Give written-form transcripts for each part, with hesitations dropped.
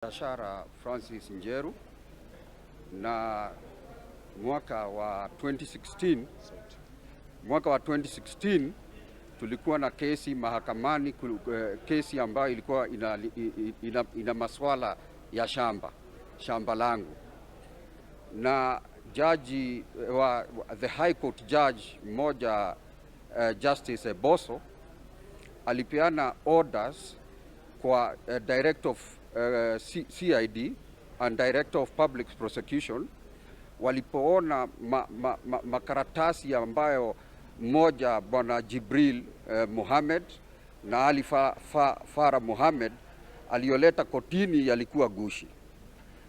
Biashara Francis Njeru, na mwaka wa 2016 tulikuwa na kesi mahakamani, kesi ambayo ilikuwa ina maswala ya shamba langu, na jaji wa the High Court judge mmoja, Justice Boso, alipeana orders kwa Director of CID and Director of Public Prosecution. Walipoona makaratasi ambayo mmoja bwana Jibril Mohamed na Ali Farah Mohamed alioleta kotini yalikuwa gushi.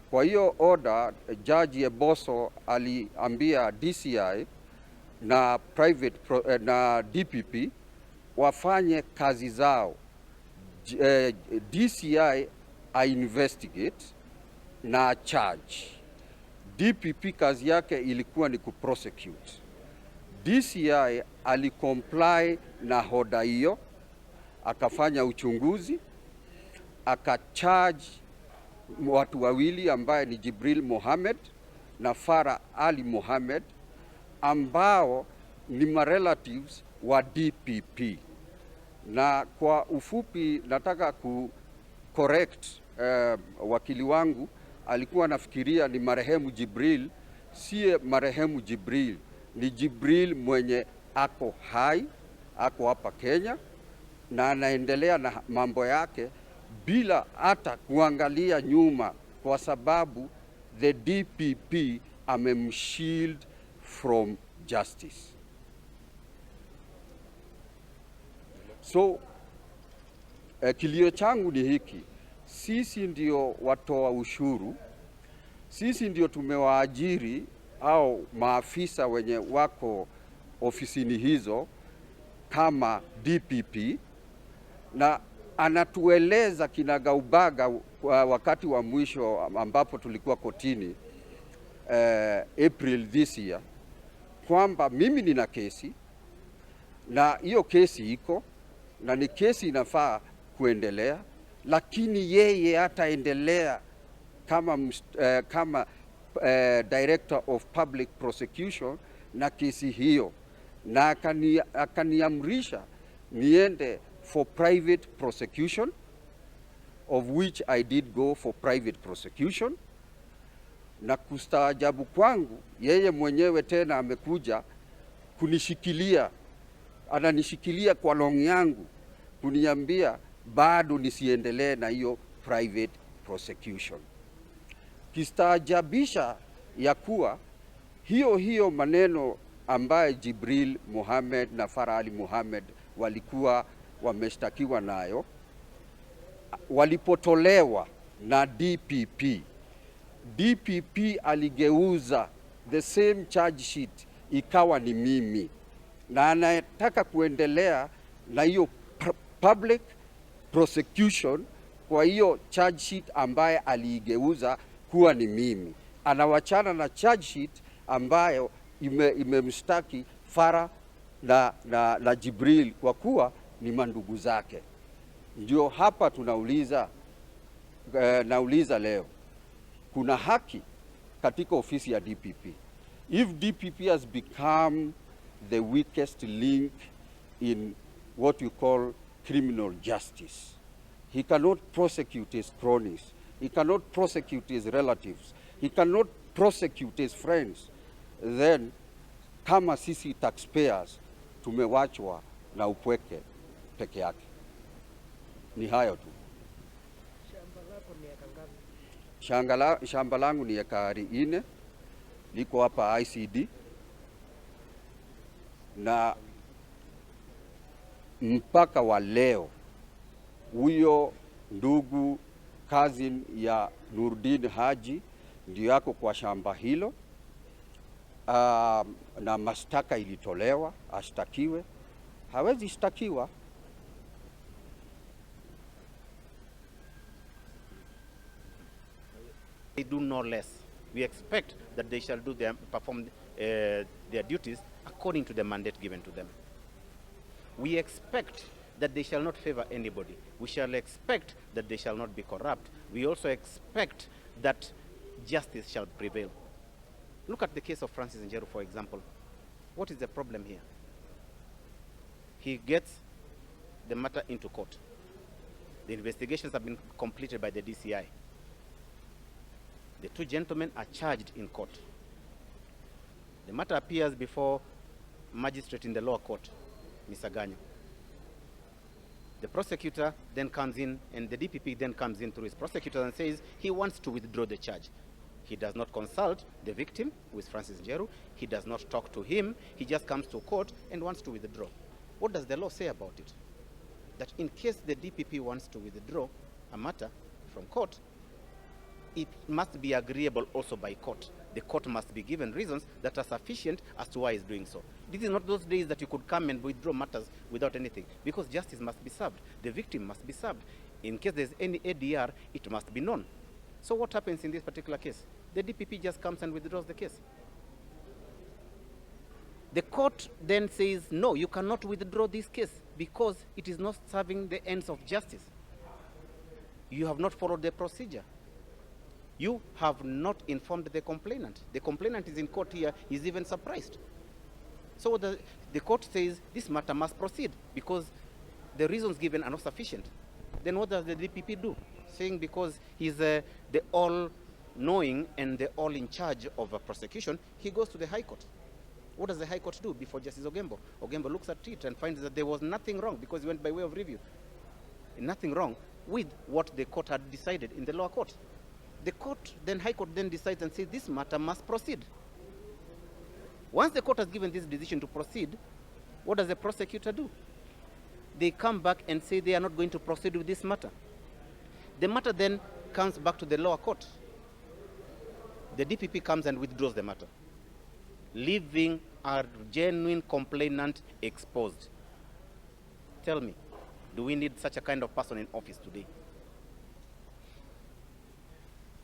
Kwa hiyo order, Judge Boso aliambia DCI na na DPP wafanye kazi zao. DCI investigate na charge. DPP kazi yake ilikuwa ni kuprosecute. DCI alicomply na hoda hiyo, akafanya uchunguzi, akacharge watu wawili ambaye ni Jibril Mohamed na Farah Ali Mohamed ambao ni relatives wa DPP. Na kwa ufupi nataka correct wakili wangu alikuwa nafikiria ni marehemu Jibril. Sie marehemu Jibril, ni Jibril mwenye ako hai, ako hapa Kenya na anaendelea na mambo yake bila hata kuangalia nyuma, kwa sababu the DPP amemshield from justice. So kilio changu ni hiki: sisi ndio watoa ushuru, sisi ndio tumewaajiri au maafisa wenye wako ofisini hizo kama DPP, na anatueleza kinagaubaga wakati wa mwisho ambapo tulikuwa kotini April this year kwamba mimi nina kesi na hiyo kesi iko na ni kesi inafaa kuendelea, lakini yeye hataendelea kama Director of Public Prosecution na kesi hiyo, na akaniamrisha niende for private prosecution, of which I did go for private prosecution. Na kustaajabu kwangu, yeye mwenyewe tena amekuja kunishikilia, ananishikilia kwa long yangu, kuniambia bado nisiendelee na hiyo private prosecution. Kistaajabisha ya kuwa hiyo maneno ambaye Jibril Mohamed na Farah Ali Mohamed walikuwa wameshtakiwa nayo, walipotolewa na DPP aligeuza the same charge sheet ikawa ni mimi, na anataka kuendelea na hiyo public prosecution kwa hiyo charge sheet ambaye aliigeuza kuwa ni mimi. Anawachana na charge sheet ambayo imemstaki Farah na Jibril kwa kuwa ni mandugu zake. Ndio hapa tunauliza, nauliza leo, kuna haki katika ofisi ya DPP? If DPP has become the weakest link in what we call criminal justice, he cannot prosecute his cronies, he cannot prosecute his relatives, he cannot prosecute his friends, then kama sisi taxpayers tumewachwa na upweke peke yake. Ni hayo tu. Shamba langu ni ekari 4, liko hapa ICD, na mpaka wa leo huyo ndugu cousin ya Noordin Haji ndio yako kwa shamba hilo, na mashtaka ilitolewa ashtakiwe. Hawezi shtakiwa. They do no less. We expect that they shall perform their duties according to the mandate given to them. We expect that they shall not favor anybody. We shall expect that they shall not be corrupt. We also expect that justice shall prevail. Look at the case of Francis Njeru, for example. What is the problem here? He gets the matter into court. The investigations have been completed by the DCI. The two gentlemen are charged in court. The matter appears before magistrate in the lower court, Mr. Ganyo. The prosecutor then comes in, and the DPP then comes in through his prosecutor and says he wants to withdraw the charge. He does not consult the victim, who is Francis Njeru. He does not talk to him. He just comes to court and wants to withdraw. What does the law say about it? That in case the DPP wants to withdraw a matter from court, it must be agreeable also by court. The court must be given reasons that are sufficient as to why it's doing so. This is not those days that you could come and withdraw matters without anything, because justice must be served. The victim must be served. In case there's any ADR, it must be known. So what happens in this particular case? The DPP just comes and withdraws the case. The court then says, no, you cannot withdraw this case because it is not serving the ends of justice. You have not followed the procedure. You have not informed the complainant. The complainant is in court here, is even surprised. So the court says this matter must proceed because the reasons given are not sufficient. Then what does the DPP do? Saying because he's the all-knowing and the all-in-charge of a prosecution, he goes to the High Court. What does the High Court do before Justice Ogembo? Ogembo looks at it and finds that there was nothing wrong because he went by way of review. Nothing wrong with what the court had decided in the lower court. The court, then High Court then decides and says this matter must proceed. Once the court has given this decision to proceed, what does the prosecutor do? They come back and say they are not going to proceed with this matter. The matter then comes back to the lower court. The DPP comes and withdraws the matter, leaving a genuine complainant exposed. Tell me, do we need such a kind of person in office today?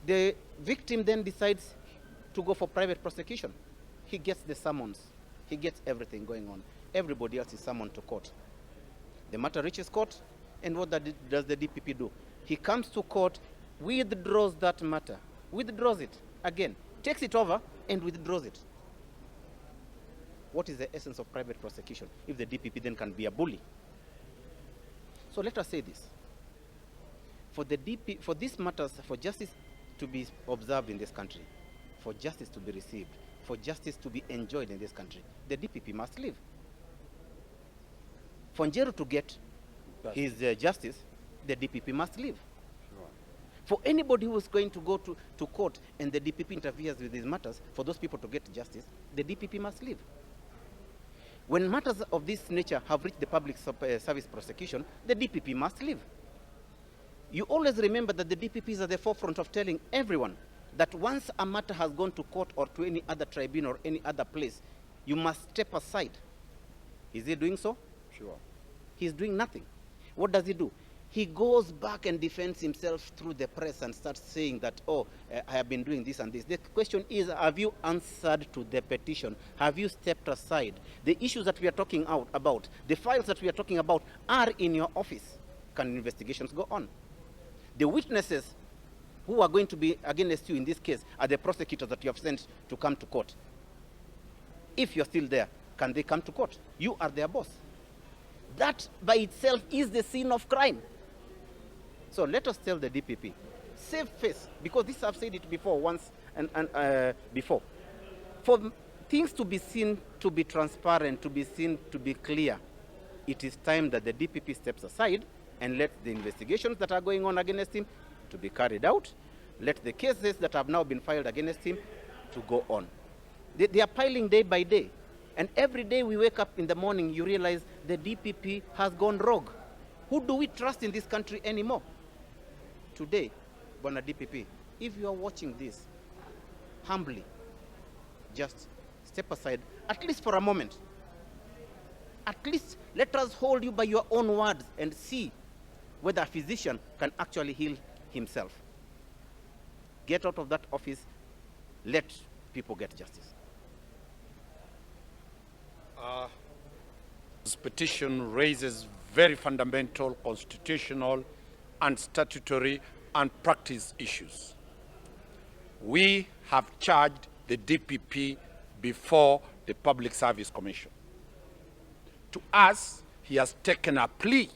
The victim then decides to go for private prosecution. He gets the summons. He gets everything going on. Everybody else is summoned to court. The matter reaches court, and what does the DPP do? He comes to court, withdraws that matter, withdraws it again, takes it over and withdraws it. What is the essence of private prosecution if the DPP then can be a bully? So let us say this. For these matters, for justice to be observed in this country, for justice to be received, for justice to be enjoyed in this country, the DPP must leave. For Njeru to get his justice, the DPP must leave. Sure. For anybody who is going to go to court and the DPP interferes with these matters, for those people to get justice, the DPP must leave. When matters of this nature have reached the public service prosecution, the DPP must leave. You always remember that the DPP is at the forefront of telling everyone that once a matter has gone to court or to any other tribunal or any other place, you must step aside. Is he doing so? Sure. He's doing nothing. What does he do? He goes back and defends himself through the press and starts saying that, I have been doing this and this. The question is, have you answered to the petition? Have you stepped aside? The issues that we are talking about, the files that we are talking about are in your office. Can investigations go on? The witnesses who are going to be against you in this case are the prosecutors that you have sent to come to court. If you're still there, can they come to court? You are their boss. That by itself is the sin of crime. So let us tell the DPP, save face, because this I've said it before once and before. For things to be seen to be transparent, to be seen to be clear, it is time that the DPP steps aside and let the investigations that are going on against him to be carried out. Let the cases that have now been filed against him to go on. They are piling day by day. And every day we wake up in the morning, you realize the DPP has gone rogue. Who do we trust in this country anymore? Today, Bwana DPP, if you are watching this, humbly, just step aside, at least for a moment. At least let us hold you by your own words and see whether a physician can actually heal himself. Get out of that office, let people get justice. This petition raises very fundamental constitutional and statutory and practice issues. We have charged the DPP before the Public Service Commission. To us, he has taken a plea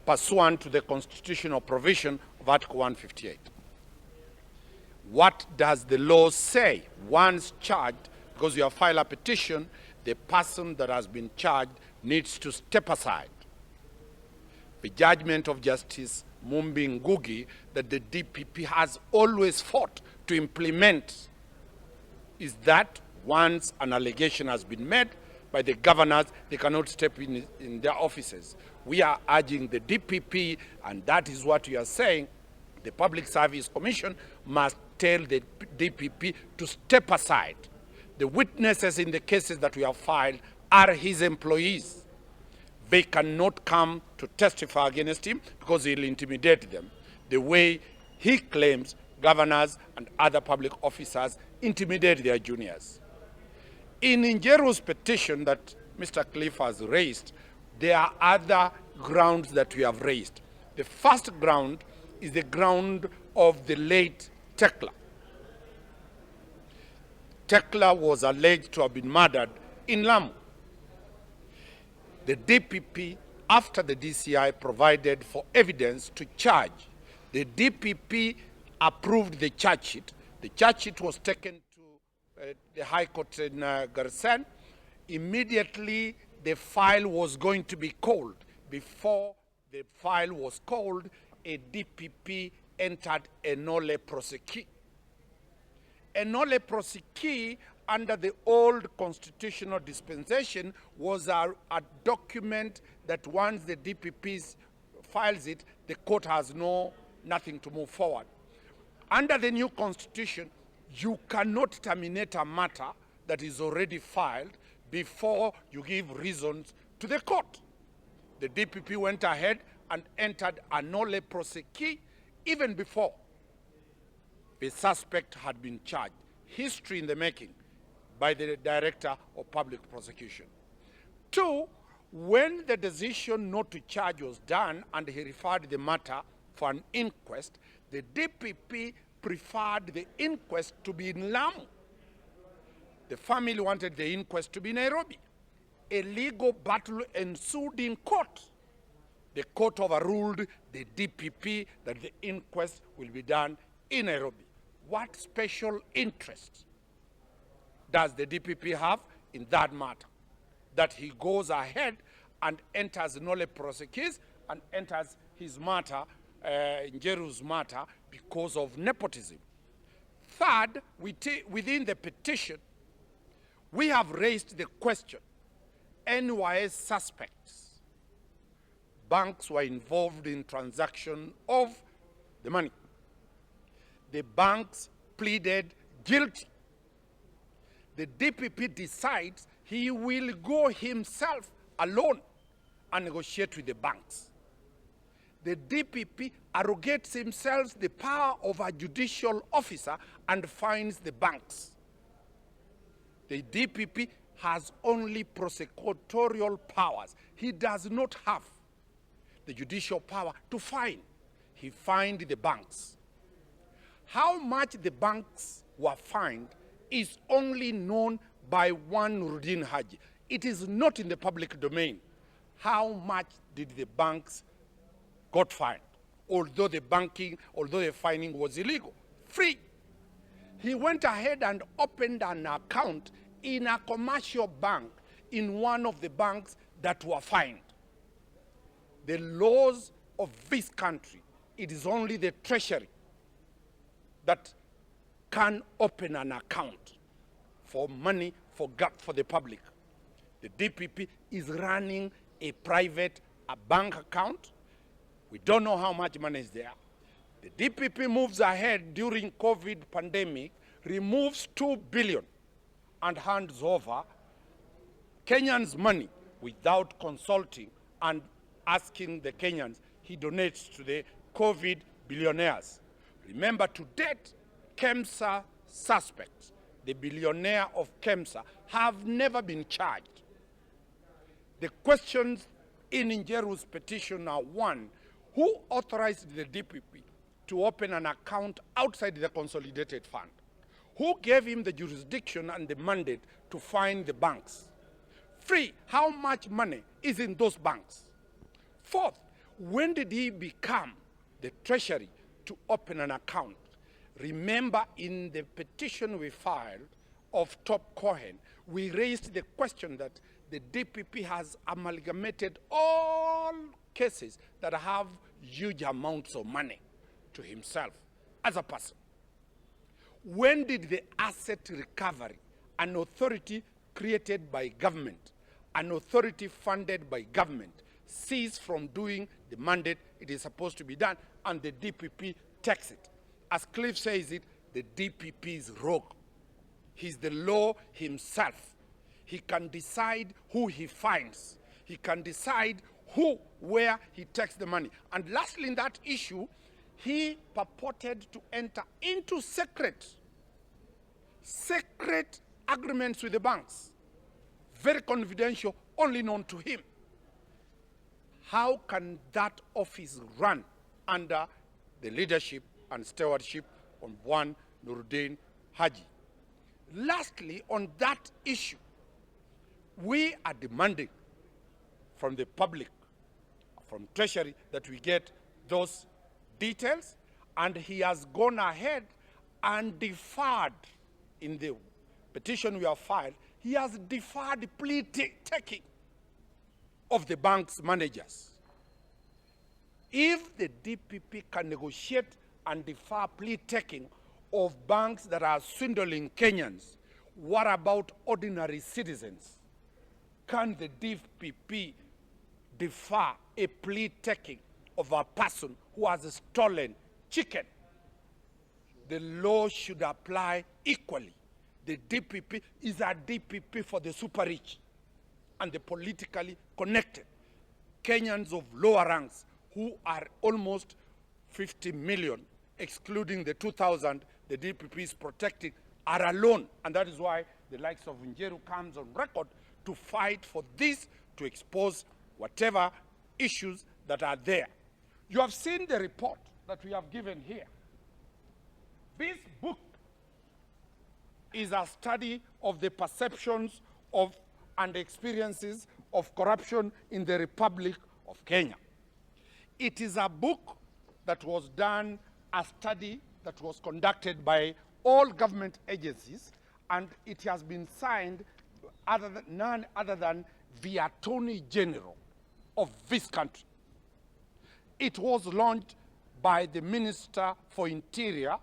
pursuant to the constitutional provision of Article 158. What does the law say? Once charged, because you have filed a petition, the person that has been charged needs to step aside. The judgment of Justice Mumbi Ngugi that the DPP has always fought to implement is that once an allegation has been made by the governors, they cannot step in their offices. We are urging the DPP, and that is what we are saying, the Public Service Commission must tell the DPP to step aside. The witnesses in the cases that we have filed are his employees. They cannot come to testify against him because he'll intimidate them, the way he claims governors and other public officers intimidate their juniors. In Njeru's petition that Mr. Cliff has raised, there are other grounds that we have raised. The first ground is the ground of the late Tekla. Tekla was alleged to have been murdered in Lamu. The DPP, after the DCI provided for evidence to charge, the DPP approved the charge sheet. The charge sheet was taken to the High Court in Garsen. Immediately, the file was going to be called. Before the file was called, a DPP entered a nolle prosecute. A nolle prosecute under the old constitutional dispensation was a document that once the DPP files it, the court has nothing to move forward. Under the new constitution, you cannot terminate a matter that is already filed before you give reasons to the court. The DPP went ahead and entered a nolle prosecute even before the suspect had been charged. History in the making by the Director of Public Prosecution. Two, when the decision not to charge was done and he referred the matter for an inquest, the DPP preferred the inquest to be in Lamu. The family wanted the inquest to be in Nairobi. A legal battle ensued in court. The court overruled the DPP that the inquest will be done in Nairobi. What special interest does the DPP have in that matter? That he goes ahead and enters nolle prosecute and enters his matter, Njeru's matter, because of nepotism. Third, within the petition, we have raised the question, NYS suspects, banks were involved in transaction of the money. The banks pleaded guilty. The DPP decides he will go himself alone and negotiate with the banks. The DPP arrogates himself the power of a judicial officer and fines the banks. The DPP has only prosecutorial powers. He does not have the judicial power to fine. He fined the banks. How much the banks were fined is only known by one Noordin Haji. It is not in the public domain. How much did the banks got fined? Although the fining was illegal, free. He went ahead and opened an account in a commercial bank in one of the banks that were fined. The laws of this country, it is only the treasury that can open an account for money for the public. The DPP is running a private bank account. We don't know how much money is there. The DPP moves ahead during COVID pandemic, removes 2 billion and hands over Kenyans' money without consulting and asking the Kenyans. He donates to the COVID billionaires. Remember, to date, KEMSA suspects, the billionaire of KEMSA, have never been charged. The questions in Njeru's petition are: one, who authorized the DPP to open an account outside the consolidated fund? Who gave him the jurisdiction and the mandate to fine the banks? Three, how much money is in those banks? Fourth, when did he become the treasury to open an account? Remember, in the petition we filed of Top Cohen, we raised the question that the DPP has amalgamated all cases that have huge amounts of money to himself as a person. When did the asset recovery, an authority created by government, an authority funded by government, cease from doing the mandate it is supposed to be done, and the DPP takes it? As Cliff says it, the DPP is rogue. He's the law himself. He can decide who he fines. He can decide where he takes the money. And lastly, in that issue, he purported to enter into secret agreements with the banks, very confidential, only known to him. How can that office run under the leadership and stewardship of one Noordin Haji? Lastly, on that issue, we are demanding from the public, from Treasury, that we get those details, and he has gone ahead and deferred. In the petition we have filed, he has deferred plea taking of the bank's managers. If the DPP can negotiate and defer plea taking of banks that are swindling Kenyans, what about ordinary citizens? Can the DPP defer a plea taking of a person who has stolen chicken? The law should apply equally. The DPP is a DPP for the super rich and the politically connected. Kenyans of lower ranks, who are almost 50 million, excluding the 2,000 the DPP is protecting, are alone. And that is why the likes of Njeru comes on record to fight for this, to expose whatever issues that are there. You have seen the report that we have given here. This book is a study of the perceptions of and experiences of corruption in the Republic of Kenya. It is a book that was done, a study that was conducted by all government agencies, and it has been signed none other than the Attorney General of this country. It was launched by the Minister for Interior,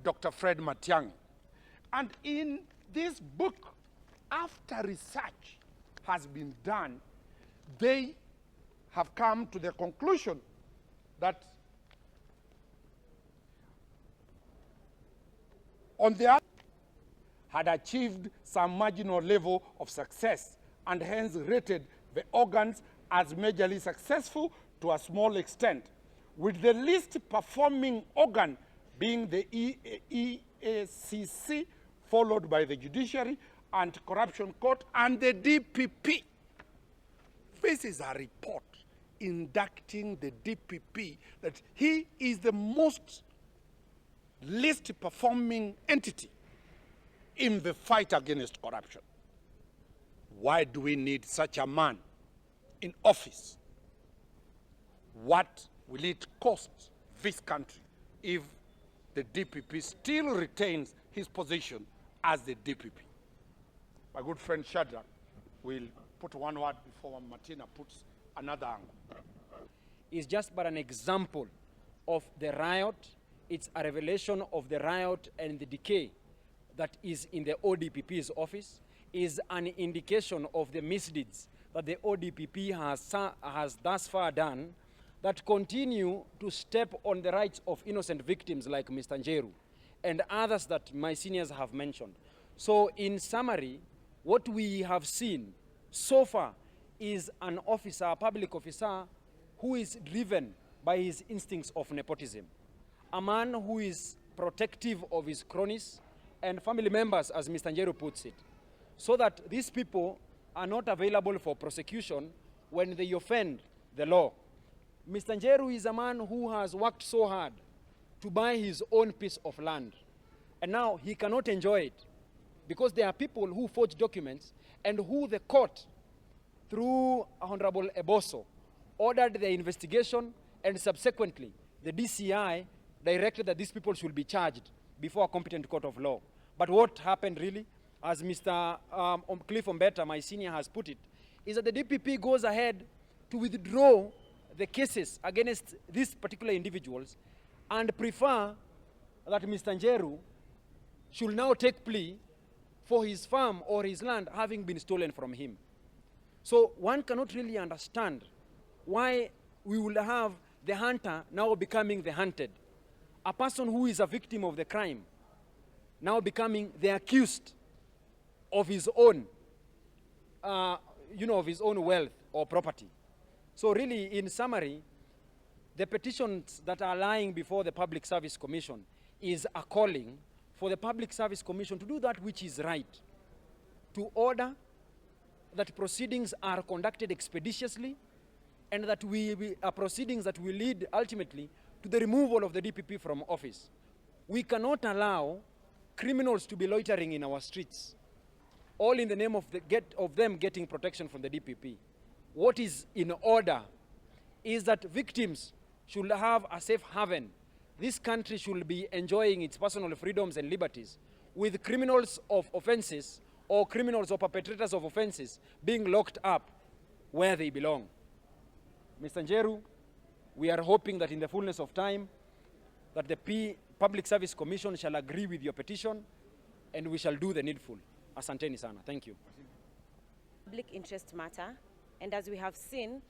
Dr. Fred Matiang'i. And in this book, after research has been done, they have come to the conclusion that on the other had achieved some marginal level of success and hence rated the organs as majorly successful to a small extent, with the least performing organ being the EACC, followed by the Judiciary and Corruption Court and the DPP. This is a report inducting the DPP that he is the most least performing entity in the fight against corruption. Why do we need such a man in office? What will it cost this country if the DPP still retains his position as the DPP? My good friend Shadrach will put one word before Martina puts another angle. It's just but an example of the riot. It's a revelation of the riot and the decay that is in the ODPP's office, is an indication of the misdeeds that the ODPP has thus far done, that continue to step on the rights of innocent victims like Mr. Njeru and others that my seniors have mentioned. So in summary, what we have seen so far is an officer, a public officer, who is driven by his instincts of nepotism. A man who is protective of his cronies and family members, as Mr. Njeru puts it, so that these people are not available for prosecution when they offend the law. Mr. Njeru is a man who has worked so hard to buy his own piece of land, and now he cannot enjoy it because there are people who forge documents and who the court, through Honorable Eboso, ordered the investigation, and subsequently the DCI directed that these people should be charged before a competent court of law. But what happened really, as Mr. Cliff Ombeta, my senior, has put it, is that the DPP goes ahead to withdraw the cases against these particular individuals and prefer that Mr. Njeru should now take plea for his farm or his land having been stolen from him. So one cannot really understand why we will have the hunter now becoming the hunted. A person who is a victim of the crime now becoming the accused of his own, of his own wealth or property. So really, in summary, the petitions that are lying before the Public Service Commission is a calling for the Public Service Commission to do that which is right, to order that proceedings are conducted expeditiously, and that proceedings that will lead ultimately to the removal of the DPP from office. We cannot allow criminals to be loitering in our streets, all in the name of them getting protection from the DPP. What is in order is that victims should have a safe haven. This country should be enjoying its personal freedoms and liberties, with criminals of offenses or criminals or perpetrators of offenses being locked up where they belong. Mr. Njeru, we are hoping that in the fullness of time that the Public Service Commission shall agree with your petition and we shall do the needful. Asanteni sana. Thank you. Public interest matter, and as we have seen,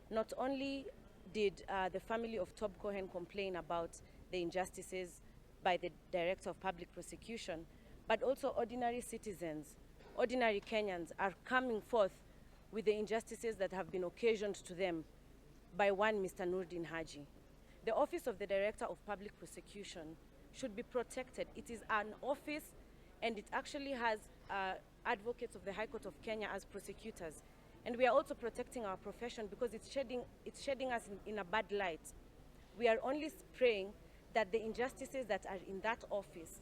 not only did the family of Tob Cohen complain about the injustices by the Director of Public Prosecution, but also ordinary citizens, ordinary Kenyans are coming forth with the injustices that have been occasioned to them by one Mr. Noordin Haji. The office of the Director of Public Prosecution should be protected. It is an office, and it actually has advocates of the High Court of Kenya as prosecutors. And we are also protecting our profession because it's shedding us in a bad light. We are only praying that the injustices that are in that office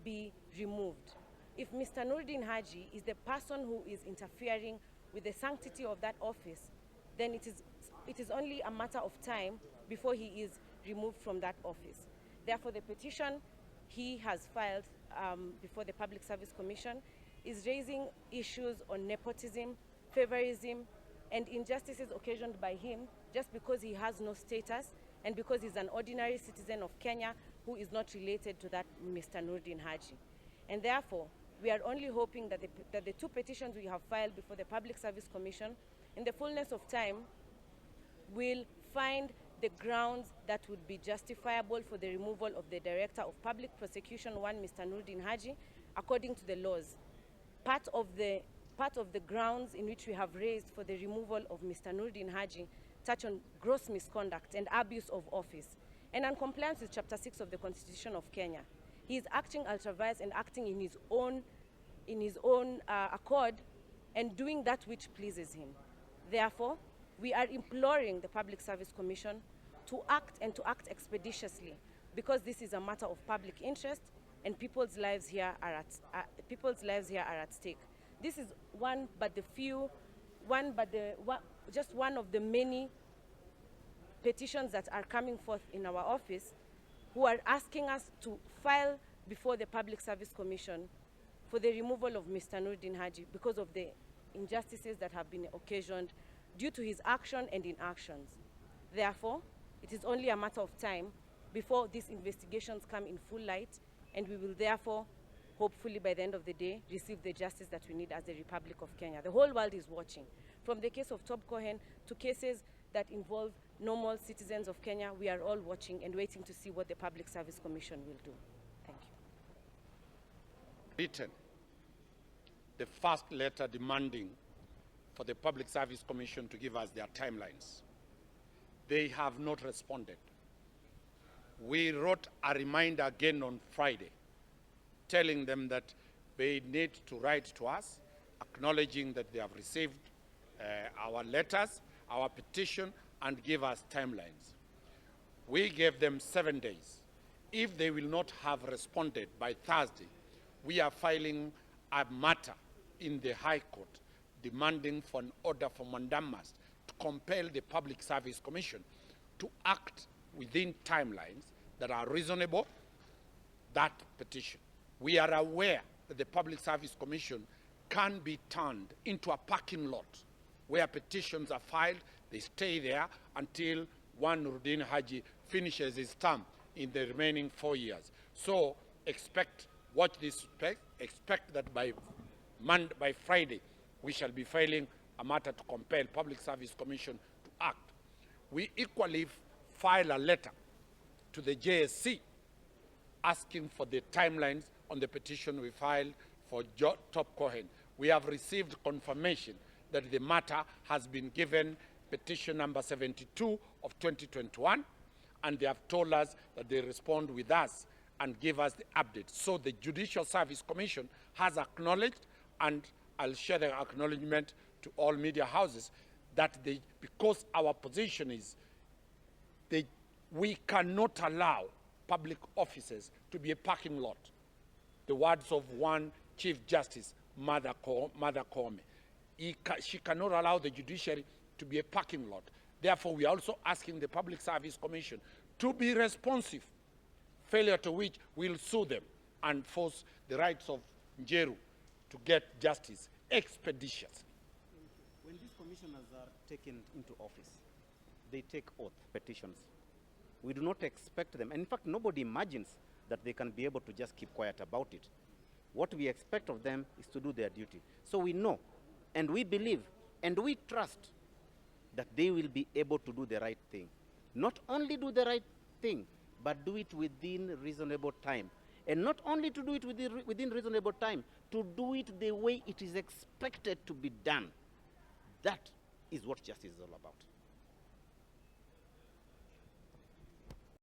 be removed. If Mr. Noordin Haji is the person who is interfering with the sanctity of that office, then it is only a matter of time before he is removed from that office. Therefore, the petition he has filed before the Public Service Commission is raising issues on nepotism, favorism, and injustices occasioned by him just because he has no status and because he's an ordinary citizen of Kenya who is not related to that Mr. Noordin Haji. And therefore, we are only hoping that the two petitions we have filed before the Public Service Commission, in the fullness of time, will find the grounds that would be justifiable for the removal of the Director of Public Prosecution, one Mr. Noordin Haji, according to the laws. Part of the grounds in which we have raised for the removal of Mr. Noordin Haji touch on gross misconduct and abuse of office, and non-compliance with Chapter 6 of the Constitution of Kenya. He is acting ultra-vires and acting in his own accord and doing that which pleases him. Therefore, we are imploring the Public Service Commission to act and to act expeditiously, because this is a matter of public interest and people's lives here are at stake. This is just one of the many petitions that are coming forth in our office, who are asking us to file before the Public Service Commission for the removal of Mr. Noordin Haji because of the injustices that have been occasioned due to his action and inactions. Therefore, it is only a matter of time before these investigations come in full light, and we will therefore, hopefully by the end of the day, receive the justice that we need as the Republic of Kenya. The whole world is watching. From the case of Tob Cohen to cases that involve normal citizens of Kenya, we are all watching and waiting to see what the Public Service Commission will do. Thank you. Written the first letter demanding for the Public Service Commission to give us their timelines. They have not responded. We wrote a reminder again on Friday, telling them that they need to write to us acknowledging that they have received our letters, our petition, and give us timelines. We gave them 7 days. If they will not have responded by Thursday, we are filing a matter in the High Court demanding for an order for mandamus to compel the Public Service Commission to act within timelines that are reasonable. That petition. We are aware that the Public Service Commission can be turned into a parking lot where petitions are filed, they stay there until one Noordin Haji finishes his term in the remaining 4 years. So watch this space, expect that by Friday we shall be filing a matter to compel Public Service Commission to act. We equally file a letter to the JSC asking for the timelines on the petition we filed for Top Cohen. We have received confirmation that the matter has been given petition number 72 of 2021, and they have told us that they respond with us and give us the update. So the Judicial Service Commission has acknowledged, and I'll share the acknowledgement to all media houses, that because our position is we cannot allow public offices to be a parking lot. The words of one Chief Justice, Mother Koome. She cannot allow the judiciary to be a parking lot. Therefore, we are also asking the Public Service Commission to be responsive, failure to which we'll sue them and force the rights of Njeru to get justice expeditiously. When these commissioners are taken into office, they take oath petitions. We do not expect them, and in fact, nobody imagines that they can be able to just keep quiet about it. What we expect of them is to do their duty. So we know, and we believe, and we trust that they will be able to do the right thing. Not only do the right thing, but do it within reasonable time. And not only to do it within reasonable time, to do it the way it is expected to be done. That is what justice is all about.